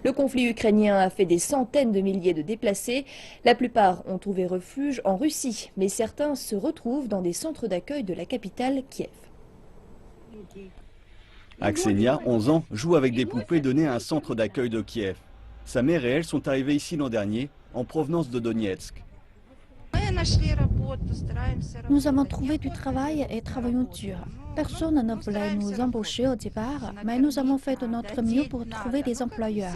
Le conflit ukrainien a fait des centaines de milliers de déplacés. La plupart ont trouvé refuge en Russie, mais certains se retrouvent dans des centres d'accueil de la capitale, Kiev. Aksenia, 11 ans, joue avec des poupées données à un centre d'accueil de Kiev. Sa mère et elle sont arrivées ici l'an dernier, en provenance de Donetsk. Nous avons trouvé du travail et travaillons dur. Personne ne voulait nous embaucher au départ, mais nous avons fait de notre mieux pour trouver des employeurs.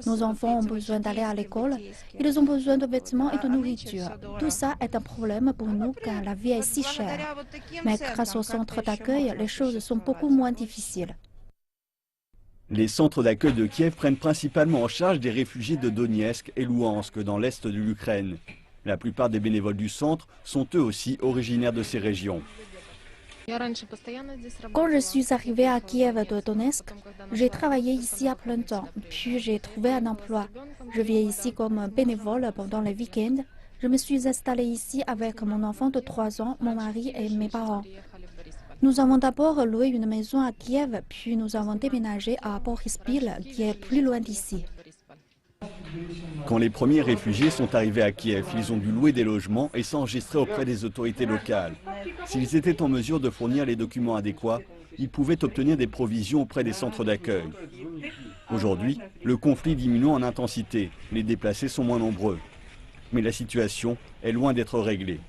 Nos enfants ont besoin d'aller à l'école, ils ont besoin de vêtements et de nourriture. Tout ça est un problème pour nous car la vie est si chère. Mais grâce au centre d'accueil, les choses sont beaucoup moins difficiles. Les centres d'accueil de Kiev prennent principalement en charge des réfugiés de Donetsk et Louhansk dans l'est de l'Ukraine. La plupart des bénévoles du centre sont eux aussi originaires de ces régions. Quand je suis arrivée à Kiev de Donetsk, j'ai travaillé ici à plein temps, puis j'ai trouvé un emploi. Je viens ici comme bénévole pendant les week-ends. Je me suis installée ici avec mon enfant de 3 ans, mon mari et mes parents. Nous avons d'abord loué une maison à Kiev, puis nous avons déménagé à Borispil, qui est plus loin d'ici. Quand les premiers réfugiés sont arrivés à Kiev, ils ont dû louer des logements et s'enregistrer auprès des autorités locales. S'ils étaient en mesure de fournir les documents adéquats, ils pouvaient obtenir des provisions auprès des centres d'accueil. Aujourd'hui, le conflit diminue en intensité, les déplacés sont moins nombreux. Mais la situation est loin d'être réglée.